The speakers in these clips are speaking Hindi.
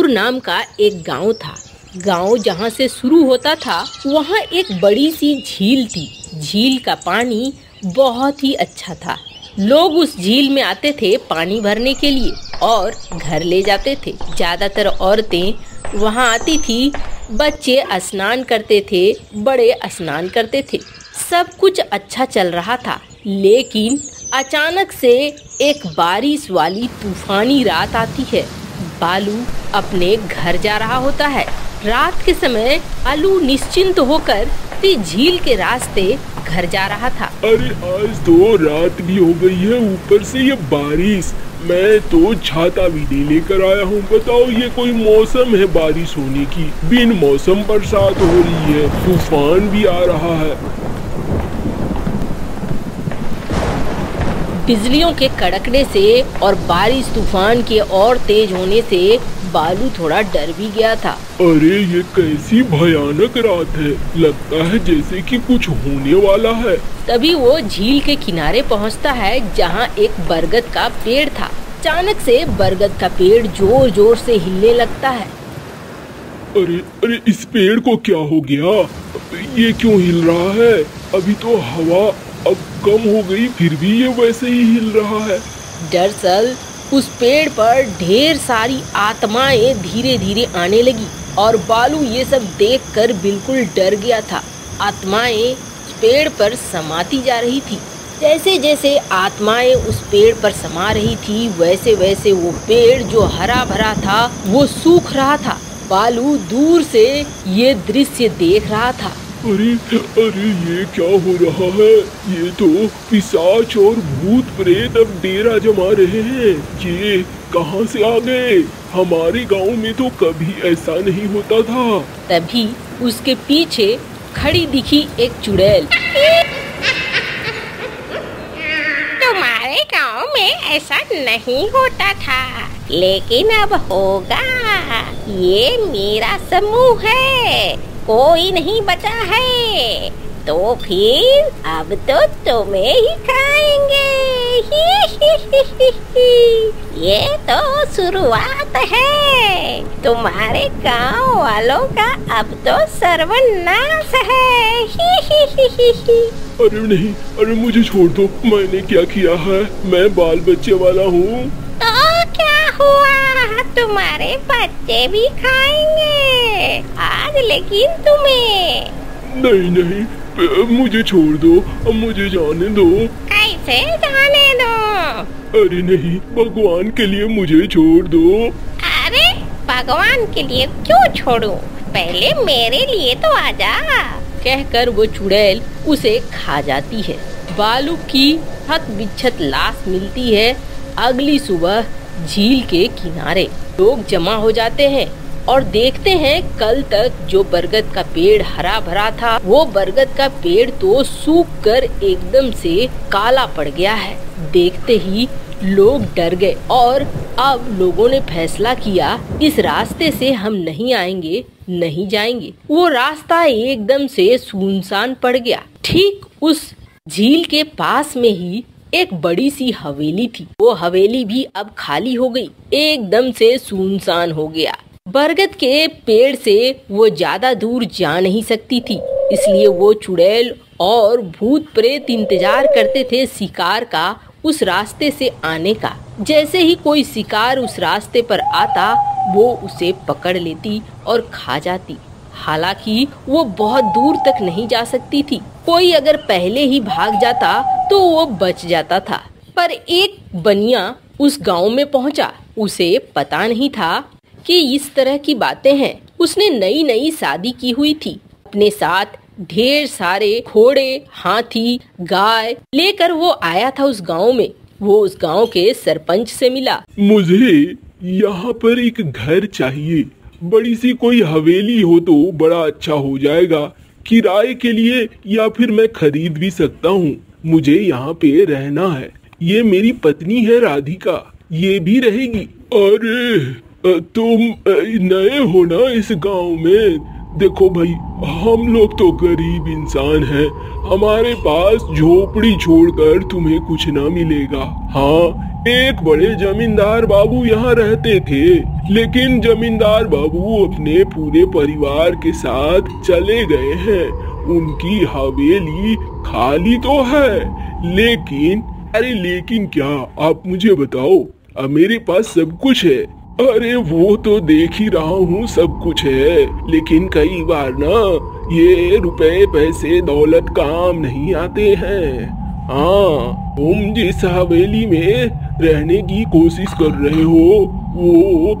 दूर नाम का एक गांव था। गांव जहां से शुरू होता था वहां एक बड़ी सी झील थी। झील का पानी बहुत ही अच्छा था। लोग उस झील में आते थे पानी भरने के लिए और घर ले जाते थे। ज्यादातर औरतें वहां आती थी, बच्चे स्नान करते थे, बड़े स्नान करते थे। सब कुछ अच्छा चल रहा था, लेकिन अचानक से एक बारिश वाली तूफानी रात आती है। बालू अपने घर जा रहा होता है। रात के समय बालू निश्चिंत होकर झील के रास्ते घर जा रहा था। अरे आज तो रात भी हो गई है, ऊपर से ये बारिश। मैं तो छाता भी नहीं लेकर आया हूँ। बताओ, ये कोई मौसम है बारिश होने की? बिन मौसम बरसात हो रही है, तूफान भी आ रहा है। बिजलियों के कड़कने से और बारिश तूफान के और तेज होने से बालू थोड़ा डर भी गया था। अरे ये कैसी भयानक रात है, लगता है जैसे कि कुछ होने वाला है। तभी वो झील के किनारे पहुंचता है जहां एक बरगद का पेड़ था। अचानक से बरगद का पेड़ जोर जोर से हिलने लगता है। अरे अरे, इस पेड़ को क्या हो गया? ये क्यों हिल रहा है? अभी तो हवा अब कम हो गई, फिर भी ये वैसे ही हिल रहा है। दरअसल उस पेड़ पर ढेर सारी आत्माएं धीरे धीरे आने लगी और बालू ये सब देखकर बिल्कुल डर गया था। आत्माएं उस पेड़ पर समाती जा रही थी। जैसे जैसे आत्माएं उस पेड़ पर समा रही थी, वैसे वैसे वो पेड़ जो हरा भरा था वो सूख रहा था। बालू दूर से ये दृश्य देख रहा था। अरे अरे, ये क्या हो रहा है? ये तो पिशाच और भूत प्रेत अब डेरा जमा रहे हैं। ये कहाँ से आ गए? हमारे गांव में तो कभी ऐसा नहीं होता था। तभी उसके पीछे खड़ी दिखी एक चुड़ैल। तुम्हारे गांव में ऐसा नहीं होता था, लेकिन अब होगा। ये मेरा समूह है, कोई नहीं बचा है, तो फिर अब तो तुम्हें ही खाएंगे। ये तो शुरुआत है, तुम्हारे गांव वालों का अब तो सर्वनाश है। अरे नहीं, अरे मुझे छोड़ दो, मैंने क्या किया है? मैं बाल बच्चे वाला हूँ। तो क्या हुआ, तुम्हारे बच्चे भी खाएंगे आज, लेकिन तुम्हें नहीं नहीं, मुझे छोड़ दो, मुझे जाने दो। कैसे जाने दो? अरे नहीं, भगवान के लिए मुझे छोड़ दो। अरे भगवान के लिए क्यों छोड़ूं? पहले मेरे लिए तो आजा। कहकर वो चुड़ैल उसे खा जाती है। बालू की हक बिच्छत लाश मिलती है। अगली सुबह झील के किनारे लोग जमा हो जाते हैं और देखते हैं कल तक जो बरगद का पेड़ हरा भरा था, वो बरगद का पेड़ तो सूख कर एकदम से काला पड़ गया है। देखते ही लोग डर गए और अब लोगों ने फैसला किया, इस रास्ते से हम नहीं आएंगे, नहीं जाएंगे। वो रास्ता एकदम से सुनसान पड़ गया। ठीक उस झील के पास में ही एक बड़ी सी हवेली थी। वो हवेली भी अब खाली हो गई, एकदम से सुनसान हो गया। बरगद के पेड़ से वो ज्यादा दूर जा नहीं सकती थी, इसलिए वो चुड़ैल और भूत प्रेत इंतजार करते थे शिकार का उस रास्ते से आने का। जैसे ही कोई शिकार उस रास्ते पर आता, वो उसे पकड़ लेती और खा जाती। हालांकि वो बहुत दूर तक नहीं जा सकती थी। कोई अगर पहले ही भाग जाता तो वो बच जाता था। पर एक बनिया उस गांव में पहुंचा। उसे पता नहीं था कि इस तरह की बातें हैं। उसने नई नई शादी की हुई थी। अपने साथ ढेर सारे घोड़े, हाथी, गाय लेकर वो आया था उस गांव में। वो उस गांव के सरपंच से मिला। मुझे यहाँ पर एक घर चाहिए, बड़ी सी कोई हवेली हो तो बड़ा अच्छा हो जाएगा। किराए के लिए या फिर मैं खरीद भी सकता हूँ। मुझे यहाँ पे रहना है। ये मेरी पत्नी है राधिका, ये भी रहेगी। अरे तुम नए हो ना इस गांव में? देखो भाई, हम लोग तो गरीब इंसान हैं, हमारे पास झोपड़ी छोड़कर तुम्हें कुछ ना मिलेगा। हाँ, एक बड़े जमींदार बाबू यहाँ रहते थे, लेकिन जमींदार बाबू अपने पूरे परिवार के साथ चले गए हैं। उनकी हवेली खाली तो है, लेकिन अरे लेकिन क्या, आप मुझे बताओ, अब मेरे पास सब कुछ है। अरे वो तो देख ही रहा हूँ सब कुछ है, लेकिन कई बार ना ये रुपए पैसे दौलत काम नहीं आते हैं। हाँ, तुम जिस हवेली में रहने की कोशिश कर रहे हो वो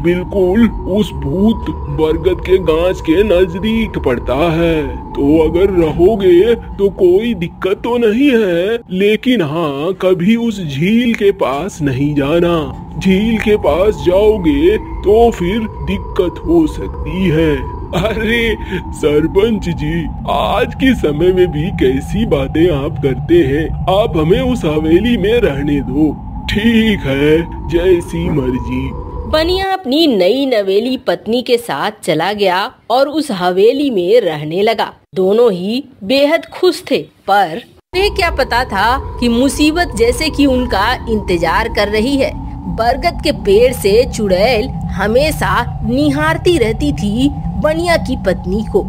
बिल्कुल उस भूत बरगद के गाछ के नजदीक पड़ता है, तो अगर रहोगे तो कोई दिक्कत तो नहीं है, लेकिन हाँ कभी उस झील के पास नहीं जाना। झील के पास जाओगे तो फिर दिक्कत हो सकती है। अरे सरपंच जी, आज के समय में भी कैसी बातें आप करते हैं। आप हमें उस हवेली में रहने दो। ठीक है, जैसी मर्जी। बनिया अपनी नई नवेली पत्नी के साथ चला गया और उस हवेली में रहने लगा। दोनों ही बेहद खुश थे, पर उन्हें क्या पता था कि मुसीबत जैसे कि उनका इंतजार कर रही है। बरगद के पेड़ से चुड़ैल हमेशा निहारती रहती थी बनिया की पत्नी को।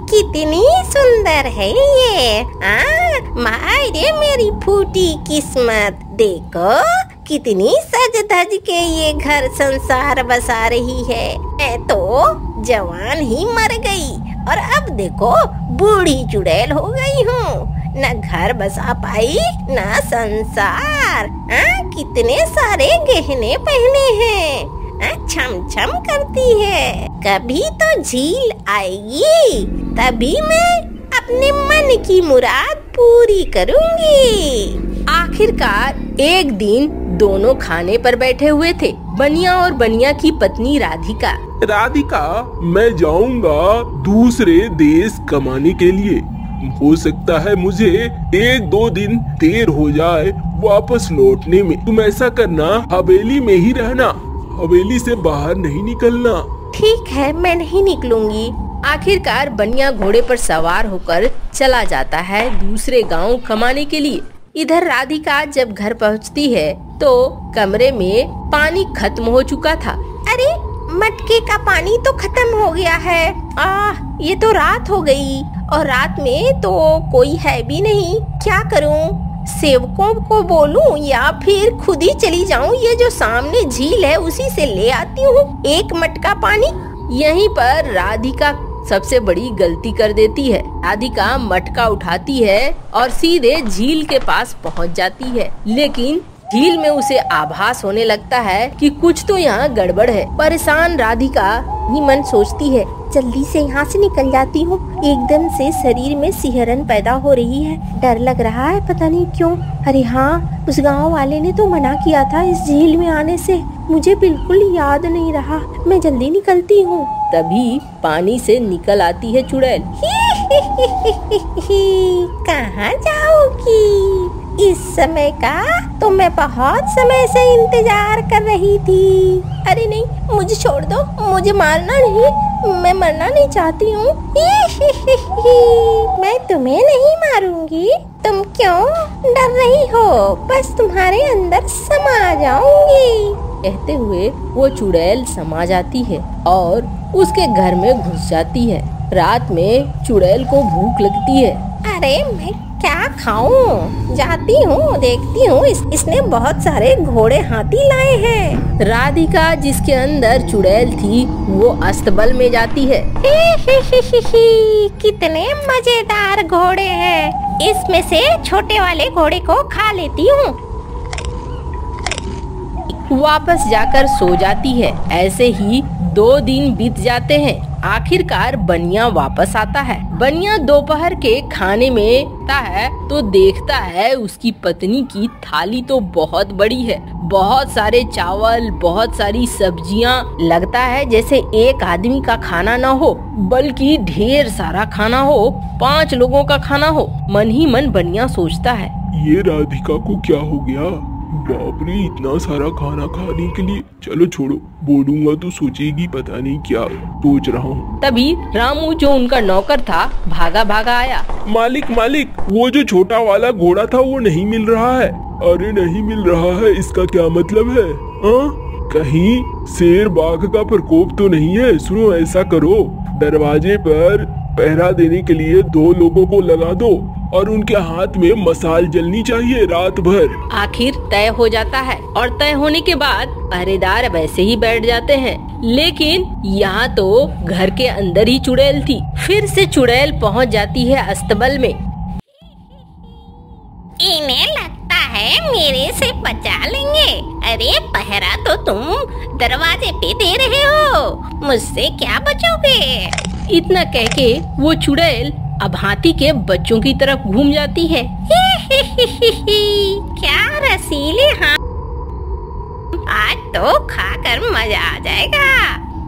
कितनी सुंदर है ये। मारे मेरी फूटी किस्मत, देखो कितनी सज धज के ये घर संसार बसा रही है। मैं तो जवान ही मर गई और अब देखो बूढ़ी चुड़ैल हो गई हूँ। न घर बसा पाई न संसार। कितने सारे गहने पहने हैं, छम छम करती है। कभी तो झील आएगी, तभी मैं अपने मन की मुराद पूरी करूंगी। आखिरकार एक दिन दोनों खाने पर बैठे हुए थे, बनिया और बनिया की पत्नी राधिका। राधिका, मैं जाऊंगा दूसरे देश कमाने के लिए। हो सकता है मुझे 1-2 दिन देर हो जाए वापस लौटने में। तुम ऐसा करना, हवेली में ही रहना, हवेली से बाहर नहीं निकलना। ठीक है, मैं नहीं निकलूंगी। आखिरकार बनिया घोड़े पर सवार होकर चला जाता है दूसरे गांव कमाने के लिए। इधर राधिका जब घर पहुंचती है तो कमरे में पानी खत्म हो चुका था। अरे मटके का पानी तो खत्म हो गया है। ये तो रात हो गई और रात में तो कोई है भी नहीं। क्या करूं? सेवकों को बोलूं या फिर खुद ही चली जाऊं? ये जो सामने झील है उसी से ले आती हूँ एक मटका पानी। यहीं पर राधिका सबसे बड़ी गलती कर देती है। राधिका मटका उठाती है और सीधे झील के पास पहुंच जाती है, लेकिन झील में उसे आभास होने लगता है कि कुछ तो यहाँ गड़बड़ है। परेशान राधिका ही मन सोचती है, जल्दी से यहाँ से निकल जाती हूँ। एकदम से शरीर में सिहरन पैदा हो रही है, डर लग रहा है, पता नहीं क्यों। अरे हाँ, उस गांव वाले ने तो मना किया था इस झील में आने से, मुझे बिल्कुल याद नहीं रहा। मैं जल्दी निकलती हूँ। तभी पानी से निकल आती है चुड़ैल। कहाँ जाओगी? इस समय का तो मैं बहुत समय से इंतजार कर रही थी। अरे नहीं, मुझे छोड़ दो, मुझे मारना नहीं, मैं मरना नहीं चाहती हूँ। मैं तुम्हें नहीं मारूंगी, तुम क्यों डर रही हो? बस तुम्हारे अंदर समा जाऊंगी। कहते हुए वो चुड़ैल समा जाती है और उसके घर में घुस जाती है। रात में चुड़ैल को भूख लगती है। अरे मैं क्या खाऊं? जाती हूँ, देखती हूँ इसने बहुत सारे घोड़े हाथी लाए हैं। राधिका जिसके अंदर चुड़ैल थी वो अस्तबल में जाती है। कितने मजेदार घोड़े हैं, इसमें से छोटे वाले घोड़े को खा लेती हूँ। वापस जाकर सो जाती है। ऐसे ही 2 दिन बीत जाते हैं। आखिरकार बनिया वापस आता है। बनिया दोपहर के खाने में है तो देखता है उसकी पत्नी की थाली तो बहुत बड़ी है, बहुत सारे चावल, बहुत सारी सब्जियां। लगता है जैसे एक आदमी का खाना ना हो बल्कि ढेर सारा खाना हो, 5 लोगों का खाना हो। मन ही मन बनिया सोचता है, ये राधिका को क्या हो गया? बाप रे, इतना सारा खाना खाने के लिए। चलो छोड़ो, बोलूंगा तो सोचेगी पता नहीं क्या सोच रहा हूँ। तभी रामू जो उनका नौकर था भागा भागा आया। मालिक मालिक, वो जो छोटा वाला घोड़ा था वो नहीं मिल रहा है। अरे नहीं मिल रहा है, इसका क्या मतलब है? कहीं शेर बाघ का प्रकोप तो नहीं है? सुनो, ऐसा करो, दरवाजे पर पहरा देने के लिए 2 लोगों को लगा दो और उनके हाथ में मसाल जलनी चाहिए रात भर। आखिर तय हो जाता है और तय होने के बाद पहरेदार वैसे ही बैठ जाते हैं। लेकिन यहाँ तो घर के अंदर ही चुड़ैल थी। फिर से चुड़ैल पहुँच जाती है अस्तबल में। इन्हें लगता है मेरे से बचा लेंगे। अरे पहरा तो तुम दरवाजे पे दे रहे हो, मुझसे क्या बचोगे? इतना कह के वो चुड़ैल अब हाथी के बच्चों की तरफ घूम जाती है। क्या रसीले हाथ, आज तो खाकर मजा आ जाएगा।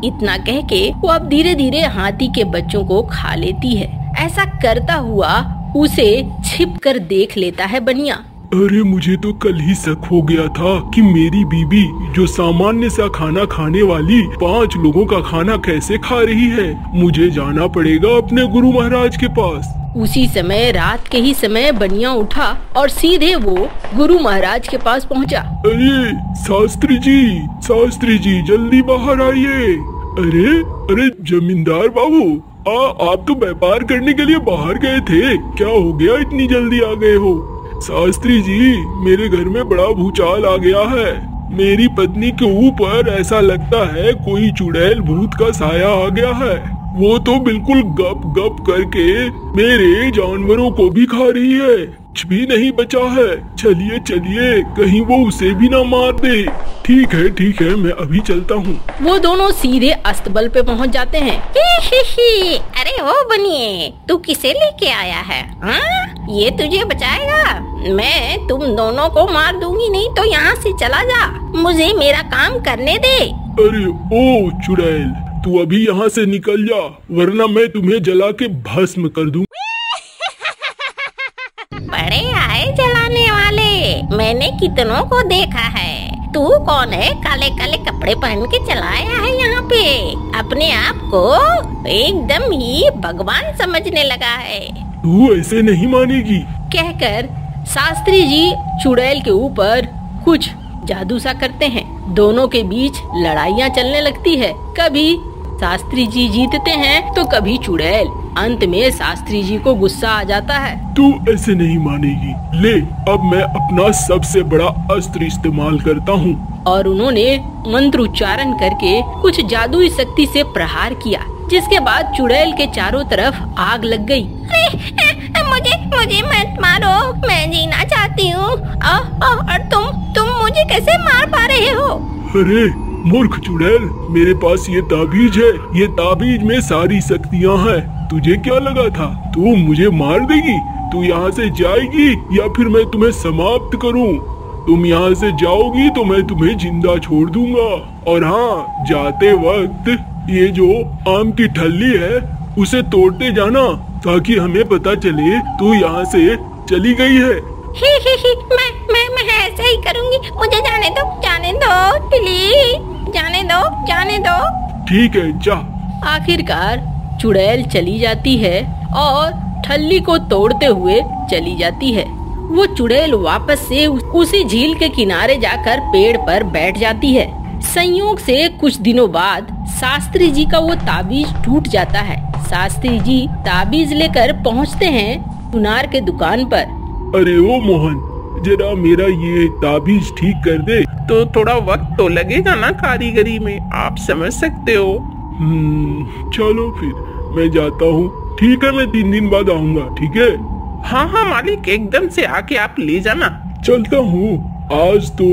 इतना कह के वो अब धीरे धीरे हाथी के बच्चों को खा लेती है। ऐसा करता हुआ उसे छिप कर देख लेता है बनिया। अरे मुझे तो कल ही शक हो गया था कि मेरी बीबी जो सामान्य सा खाना खाने वाली 5 लोगों का खाना कैसे खा रही है। मुझे जाना पड़ेगा अपने गुरु महाराज के पास। उसी समय रात के ही समय बनिया उठा और सीधे वो गुरु महाराज के पास पहुंचा। अरे शास्त्री जी जल्दी बाहर आइए। अरे जमींदार बाबू, आप तो व्यापार करने के लिए बाहर गए थे, क्या हो गया इतनी जल्दी आ गए हो? शास्त्री जी, मेरे घर में बड़ा भूचाल आ गया है। मेरी पत्नी के ऊपर ऐसा लगता है कोई चुड़ैल भूत का साया आ गया है। वो तो बिल्कुल गप गप करके मेरे जानवरों को भी खा रही है, कुछ भी नहीं बचा है। चलिए कहीं वो उसे भी ना मार दे। ठीक है, मैं अभी चलता हूँ। वो दोनों सीधे अस्तबल पे पहुँच जाते हैं। अरे वो बनिए, तू किसे लेके आया है? ये तुझे बचाएगा? मैं तुम दोनों को मार दूंगी, नहीं तो यहाँ से चला जा, मुझे मेरा काम करने दे। अरे ओ चुड़ैल, तू अभी यहाँ से निकल जा, वरना मैं तुम्हें जला के भस्म कर दूँ। बड़े आए जलाने वाले, मैंने कितनों को देखा है। तू कौन है? काले काले कपड़े पहन के चलाया है यहाँ पे, अपने आप को एकदम ही भगवान समझने लगा है। तू ऐसे नहीं मानेगी। कहकर शास्त्री जी चुड़ैल के ऊपर कुछ जादू सा करते हैं। दोनों के बीच लड़ाइयाँ चलने लगती है। कभी शास्त्री जी जीतते हैं तो कभी चुड़ैल। अंत में शास्त्री जी को गुस्सा आ जाता है। तू ऐसे नहीं मानेगी। ले, अब मैं अपना सबसे बड़ा अस्त्र इस्तेमाल करता हूँ। और उन्होंने मंत्र उच्चारण करके कुछ जादुई शक्ति से प्रहार किया, जिसके बाद चुड़ैल के चारों तरफ आग लग गई। मुझे मत मारो, मैं जीना चाहती हूँ। और तुम मुझे कैसे मार पा रहे हो? अरे मूर्ख चुड़ैल, मेरे पास ये ताबीज है। ये ताबीज में सारी शक्तियाँ हैं। तुझे क्या लगा था तू मुझे मार देगी? तू यहाँ से जाएगी या फिर मैं तुम्हें समाप्त करूँ? तुम यहाँ से जाओगी तो मैं तुम्हें जिंदा छोड़ दूंगा। और हाँ, जाते वक्त ये जो आम की ठल्ली है उसे तोड़ते जाना, ताकि हमें पता चले तू यहाँ से चली गई है। मैं ऐसा ही करूँगी। मुझे जाने दो प्लीज, जाने दो। ठीक है, जा। आखिरकार चुड़ैल चली जाती है और ठल्ली को तोड़ते हुए चली जाती है। वो चुड़ैल वापस से उसी झील के किनारे जाकर पेड़ पर बैठ जाती है। संयोग से कुछ दिनों बाद शास्त्री जी का वो ताबीज टूट जाता है। शास्त्री जी ताबीज लेकर पहुँचते हैं सुनार के दुकान पर। अरे ओ मोहन, जरा मेरा ये ताबीज ठीक कर दे। तो थोड़ा वक्त तो लगेगा ना कारीगरी में, आप समझ सकते हो। चलो फिर मैं जाता हूँ। ठीक है, मैं 3 दिन बाद आऊँगा। ठीक है? हाँ मालिक, एकदम से आके आप ले जाना। चलता हूँ। आज तो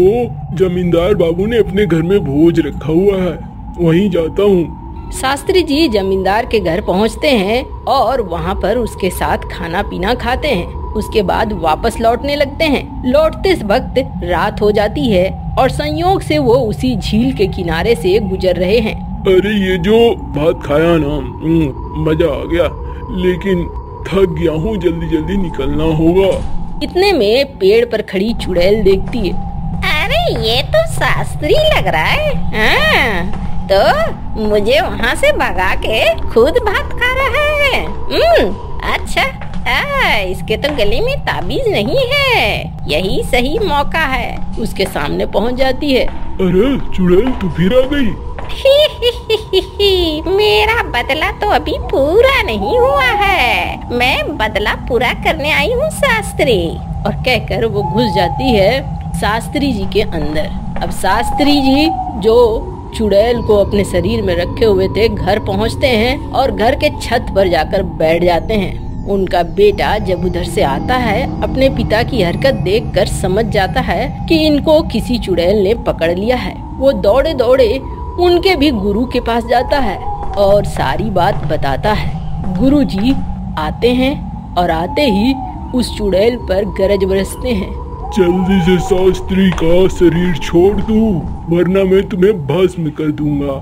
जमींदार बाबू ने अपने घर में भोज रखा हुआ है, वहीं जाता हूँ। शास्त्री जी जमींदार के घर पहुँचते हैं और वहाँ पर उसके साथ खाना पीना खाते हैं। उसके बाद वापस लौटने लगते हैं। लौटते वक्त रात हो जाती है और संयोग से वो उसी झील के किनारे से गुजर रहे हैं। अरे ये जो भात खाया ना, मजा आ गया, लेकिन थक गया हूँ, जल्दी निकलना होगा। इतने में पेड़ पर खड़ी चुड़ैल देखती है। ये तो शास्त्री लग रहा है। हाँ, तो मुझे वहाँ से भगा के खुद भात खा रहा है। अच्छा, इसके तो गले में ताबीज नहीं है, यही सही मौका है। उसके सामने पहुँच जाती है। अरे चुड़ैल, तू फिर आ गई। मेरा बदला तो अभी पूरा नहीं हुआ है, मैं बदला पूरा करने आई हूँ शास्त्री। और कहकर वो घुस जाती है शास्त्री जी के अंदर। अब शास्त्री जी जो चुड़ैल को अपने शरीर में रखे हुए थे, घर पहुंचते हैं और घर के छत पर जाकर बैठ जाते हैं। उनका बेटा जब उधर से आता है, अपने पिता की हरकत देखकर समझ जाता है कि इनको किसी चुड़ैल ने पकड़ लिया है। वो दौड़े दौड़े उनके भी गुरु के पास जाता है और सारी बात बताता है। गुरु जी आते हैं और आते ही उस चुड़ैल पर गरज बरसते हैं। जल्दी से शास्त्री का शरीर छोड़ दूं, वरना मैं तुम्हें भस्म कर दूंगा।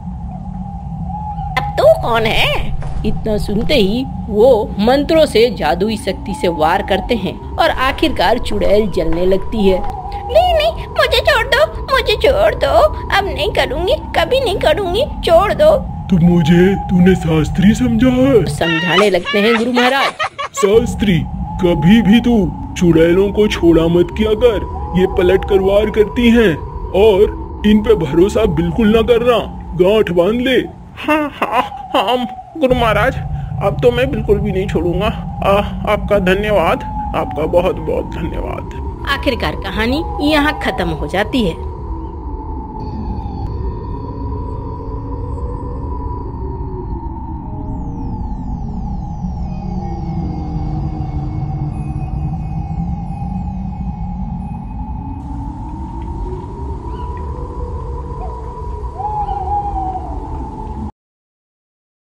अब तू कौन है? इतना सुनते ही वो मंत्रों से जादुई शक्ति से वार करते हैं और आखिरकार चुड़ैल जलने लगती है। नहीं, मुझे छोड़ दो, मुझे छोड़ दो, अब नहीं करूँगी, कभी नहीं करूँगी, छोड़ दो। तूने शास्त्री समझा है? समझाने लगते हैं गुरु महाराज। शास्त्री, कभी भी तू चुड़ैलों को छोड़ा मत किया कर, ये पलट कर वार करती हैं और इन पे भरोसा बिल्कुल ना करना, गांठ बांध ले। हाँ गुरु महाराज, अब तो मैं बिल्कुल भी नहीं छोड़ूंगा। आपका धन्यवाद, आपका बहुत बहुत धन्यवाद। आखिरकार कहानी यहाँ खत्म हो जाती है।